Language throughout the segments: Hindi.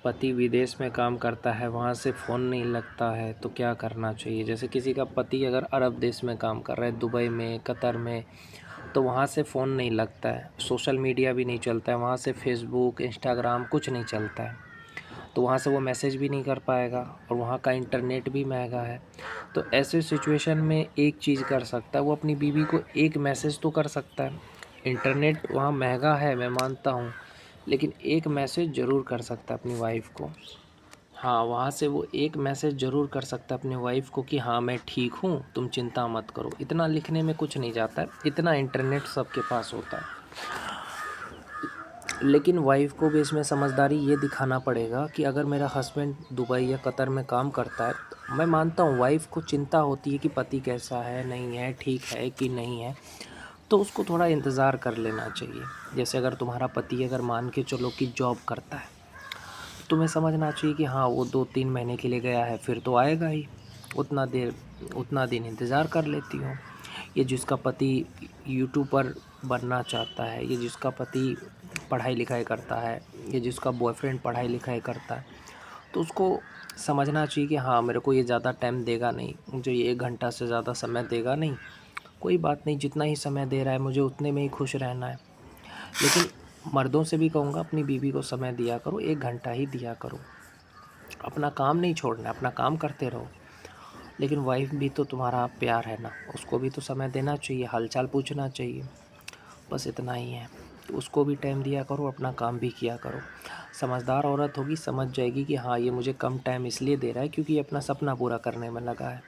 पति विदेश में काम करता है, वहाँ से फ़ोन नहीं लगता है तो क्या करना चाहिए? जैसे किसी का पति अगर अरब देश में काम कर रहा है, दुबई में, कतर में, तो वहाँ से फ़ोन नहीं लगता है, सोशल मीडिया भी नहीं चलता है, वहाँ से फ़ेसबुक, इंस्टाग्राम कुछ नहीं चलता है, तो वहाँ से वो मैसेज भी नहीं कर पाएगा और वहाँ का इंटरनेट भी महंगा है। तो ऐसे सिचुएशन में एक चीज़ कर सकता है, वो अपनी बीवी को एक मैसेज तो कर सकता है। इंटरनेट वहाँ महंगा है, मैं मानता हूँ, लेकिन एक मैसेज ज़रूर कर सकता है अपनी वाइफ़ को। हाँ, वहाँ से वो एक मैसेज ज़रूर कर सकता है अपनी वाइफ़ को कि हाँ, मैं ठीक हूँ, तुम चिंता मत करो। इतना लिखने में कुछ नहीं जाता है, इतना इंटरनेट सबके पास होता है। लेकिन वाइफ़ को भी इसमें समझदारी ये दिखाना पड़ेगा कि अगर मेरा हस्बैंड दुबई या कतर में काम करता है, तो मैं मानता हूँ वाइफ़ को चिंता होती है कि पति कैसा है, नहीं है, ठीक है कि नहीं है, तो उसको थोड़ा इंतज़ार कर लेना चाहिए। जैसे अगर तुम्हारा पति अगर मान के चलो कि जॉब करता है, तुम्हें समझना चाहिए कि हाँ, वो 2-3 महीने के लिए गया है, फिर तो आएगा ही। उतना दिन इंतज़ार कर लेती हूँ। ये जिसका पति यूट्यूबर बनना चाहता है, ये जिसका पति पढ़ाई लिखाई करता है, ये जिसका बॉयफ्रेंड पढ़ाई लिखाई करता है, तो उसको समझना चाहिए कि हाँ, मेरे को ये ज़्यादा टाइम देगा नहीं, मुझे ये 1 घंटा से ज़्यादा समय देगा नहीं। कोई बात नहीं, जितना ही समय दे रहा है मुझे उतने में ही खुश रहना है। लेकिन मर्दों से भी कहूँगा अपनी बीवी को समय दिया करो, 1 घंटा ही दिया करो। अपना काम नहीं छोड़ना है, अपना काम करते रहो। लेकिन वाइफ़ भी तो तुम्हारा प्यार है ना, उसको भी तो समय देना चाहिए, हाल-चाल पूछना चाहिए। बस इतना ही है। तो उसको भी टाइम दिया करो, अपना काम भी किया करो। समझदार औरत होगी, समझ जाएगी कि हाँ, ये मुझे कम टाइम इसलिए दे रहा है क्योंकि ये अपना सपना पूरा करने में लगा है।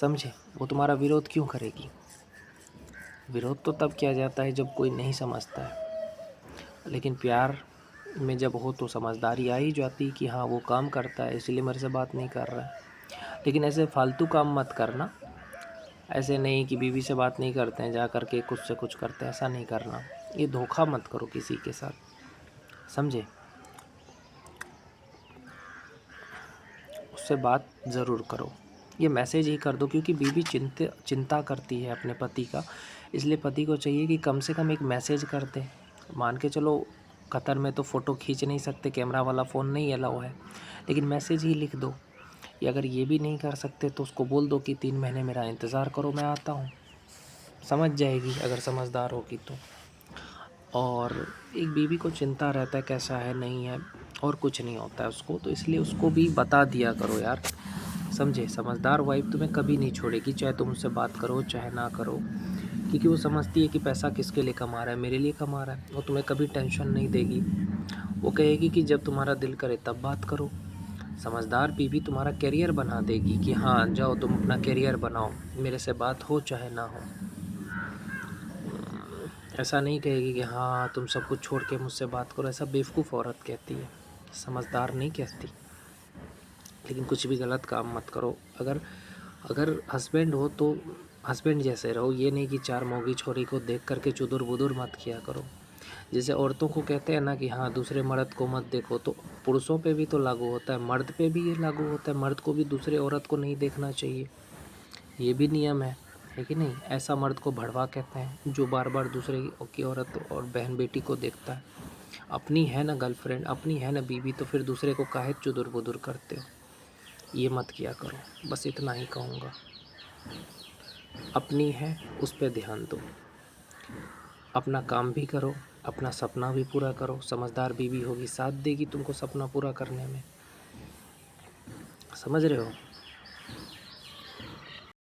समझे? वो तुम्हारा विरोध क्यों करेगी? विरोध तो तब किया जाता है जब कोई नहीं समझता है। लेकिन प्यार में जब हो तो समझदारी आ ही जाती कि हाँ, वो काम करता है इसलिए मेरे से बात नहीं कर रहा है। लेकिन ऐसे फालतू काम मत करना। ऐसे नहीं कि बीवी से बात नहीं करते हैं, जा कर के कुछ से कुछ करते हैं, ऐसा नहीं करना। ये धोखा मत करो किसी के साथ, समझे? उससे बात ज़रूर करो। ये मैसेज ही कर दो क्योंकि बीवी चिंता करती है अपने पति का, इसलिए पति को चाहिए कि कम से कम एक मैसेज कर दे। मान के चलो कतर में तो फ़ोटो खींच नहीं सकते, कैमरा वाला फ़ोन नहीं अलाउ है, लेकिन मैसेज ही लिख दो। या अगर ये भी नहीं कर सकते तो उसको बोल दो कि 3 महीने मेरा इंतज़ार करो, मैं आता हूँ। समझ जाएगी अगर समझदार होगी तो। और एक बीवी को चिंता रहता है कैसा है, नहीं है, और कुछ नहीं होता है उसको, तो इसलिए उसको भी बता दिया करो यार, समझे? समझदार वाइफ़ तुम्हें कभी नहीं छोड़ेगी, चाहे तुम उससे बात करो, चाहे ना करो। क्योंकि वो समझती है कि पैसा किसके लिए कमा रहा है, मेरे लिए कमा रहा है। वो तुम्हें कभी टेंशन नहीं देगी। वो कहेगी कि जब तुम्हारा दिल करे तब बात करो। समझदार बीवी तुम्हारा करियर बना देगी कि हाँ, जाओ तुम अपना करियर बनाओ, मेरे से बात हो चाहे ना हो। ऐसा नहीं कहेगी कि हाँ, तुम सब कुछ छोड़ के मुझसे बात करो, ऐसा बेवकूफ़ औरत कहती है, समझदार नहीं कहती। लेकिन कुछ भी गलत काम मत करो। अगर अगर हस्बैंड हो तो हस्बैंड जैसे रहो, ये नहीं कि 4 मौगी छोरी को देख कर के चुदुर-बुदुर मत किया करो। जैसे औरतों को कहते हैं ना कि हाँ, दूसरे मर्द को मत देखो, तो पुरुषों पे भी तो लागू होता है, मर्द पे भी ये लागू होता है, मर्द को भी दूसरे औरत को नहीं देखना चाहिए। ये भी नियम है कि नहीं? ऐसा मर्द को भड़वा कहते हैं, जो बार-बार दूसरे की औरत और बहन-बेटी को देखता है। अपनी है ना गर्लफ्रेंड, अपनी है ना बीवी, तो फिर दूसरे को काहे चुदुर-बुदुर करते हो? ये मत किया करो, बस इतना ही कहूँगा। अपनी है, उस पे ध्यान दो। अपना काम भी करो, अपना सपना भी पूरा करो। समझदार बीवी होगी, साथ देगी तुमको सपना पूरा करने में। समझ रहे हो?